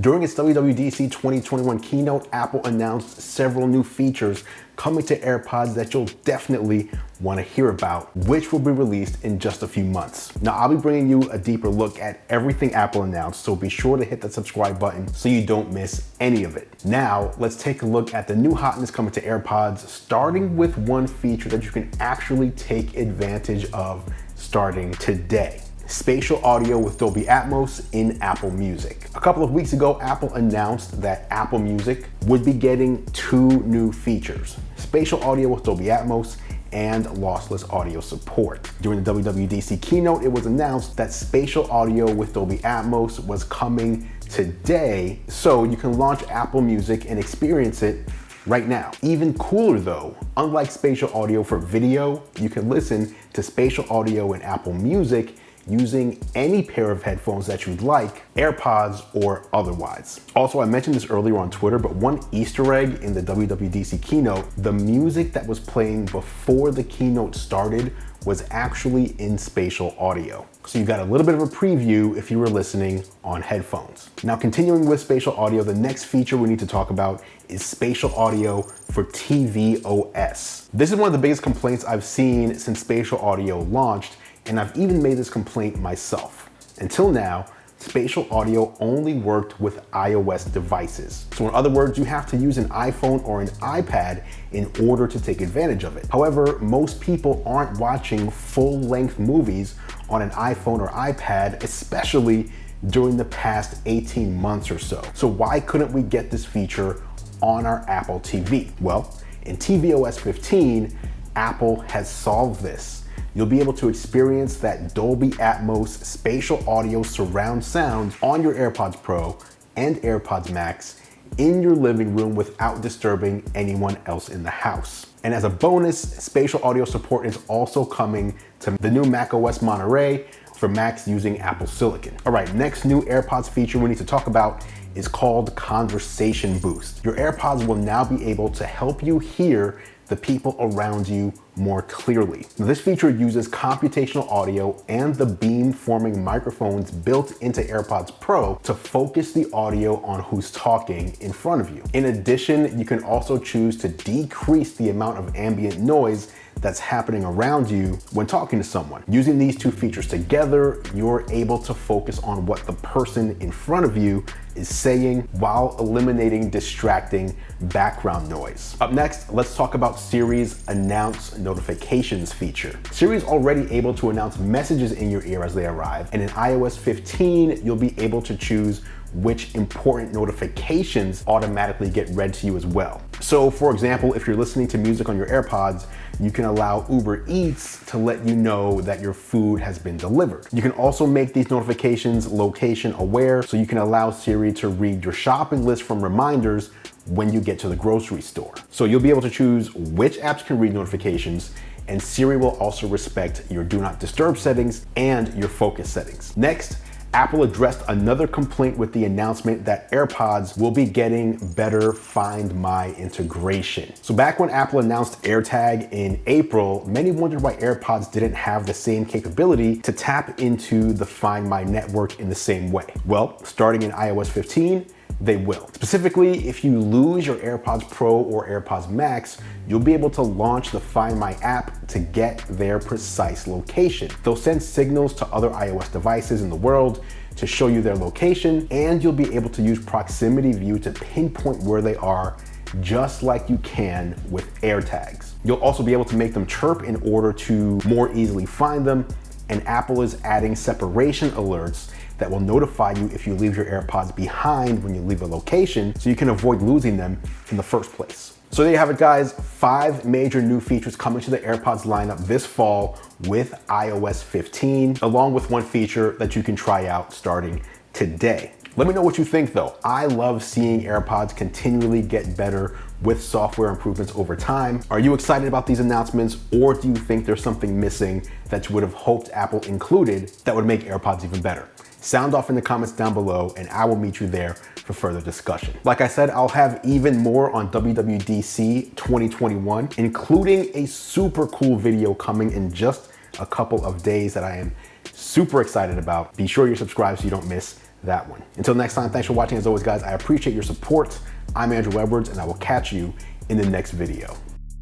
During its WWDC 2021 keynote, Apple announced several new features coming to AirPods that you'll definitely want to hear about, which will be released in just a few months. Now, I'll be bringing you a deeper look at everything Apple announced, so be sure to hit that subscribe button so you don't miss any of it. Now, let's take a look at the new hotness coming to AirPods, starting with one feature that you can actually take advantage of starting today. Spatial audio with Dolby Atmos in Apple Music. A couple of weeks ago, Apple announced that Apple Music would be getting two new features: spatial audio with Dolby Atmos and lossless audio support. During the WWDC keynote, it was announced that spatial audio with Dolby Atmos was coming today, so you can launch Apple Music and experience it right now. Even cooler though, unlike spatial audio for video, you can listen to spatial audio in Apple Music using any pair of headphones that you'd like, AirPods or otherwise. Also, I mentioned this earlier on Twitter, but one Easter egg in the WWDC keynote, the music that was playing before the keynote started was actually in spatial audio. So you got a little bit of a preview if you were listening on headphones. Now, continuing with spatial audio, the next feature we need to talk about is spatial audio for tvOS. This is one of the biggest complaints I've seen since spatial audio launched, and I've even made this complaint myself. Until now, spatial audio only worked with iOS devices. So in other words, you have to use an iPhone or an iPad in order to take advantage of it. However, most people aren't watching full-length movies on an iPhone or iPad, especially during the past 18 months or so. So why couldn't we get this feature on our Apple TV? Well, in tvOS 15, Apple has solved this. You'll be able to experience that Dolby Atmos spatial audio surround sound on your AirPods Pro and AirPods Max in your living room without disturbing anyone else in the house. And as a bonus, spatial audio support is also coming to the new macOS Monterey for Macs using Apple Silicon. All right, next new AirPods feature we need to talk about is called Conversation Boost. Your AirPods will now be able to help you hear the people around you more clearly. Now, this feature uses computational audio and the beam-forming microphones built into AirPods Pro to focus the audio on who's talking in front of you. In addition, you can also choose to decrease the amount of ambient noise that's happening around you when talking to someone. Using these two features together, you're able to focus on what the person in front of you is saying while eliminating distracting background noise. Up next, let's talk about Siri's Announce Notifications feature. Siri is already able to announce messages in your ear as they arrive, and in iOS 15, you'll be able to choose which important notifications automatically get read to you as well. So for example, if you're listening to music on your AirPods, you can allow Uber Eats to let you know that your food has been delivered. You can also make these notifications location aware, so you can allow Siri to read your shopping list from reminders when you get to the grocery store. So you'll be able to choose which apps can read notifications, and Siri will also respect your do not disturb settings and your focus settings. Next, Apple addressed another complaint with the announcement that AirPods will be getting better Find My integration. So back when Apple announced AirTag in April, many wondered why AirPods didn't have the same capability to tap into the Find My network in the same way. Well, starting in iOS 15, they will. Specifically, if you lose your AirPods Pro or AirPods Max, you'll be able to launch the Find My app to get their precise location. They'll send signals to other iOS devices in the world to show you their location, and you'll be able to use proximity view to pinpoint where they are, just like you can with AirTags. You'll also be able to make them chirp in order to more easily find them, and Apple is adding separation alerts that will notify you if you leave your AirPods behind when you leave a location, so you can avoid losing them in the first place. So there you have it, guys. 5 major new features coming to the AirPods lineup this fall with iOS 15, along with one feature that you can try out starting today. Let me know what you think though. I love seeing AirPods continually get better with software improvements over time. Are you excited about these announcements, or do you think there's something missing that you would have hoped Apple included that would make AirPods even better? Sound off in the comments down below, and I will meet you there for further discussion. Like I said, I'll have even more on WWDC 2021, including a super cool video coming in just a couple of days that I am super excited about. Be sure you're subscribed so you don't miss that one. Until next time, thanks for watching as always, guys. I appreciate your support. I'm Andrew Edwards, and I will catch you in the next video.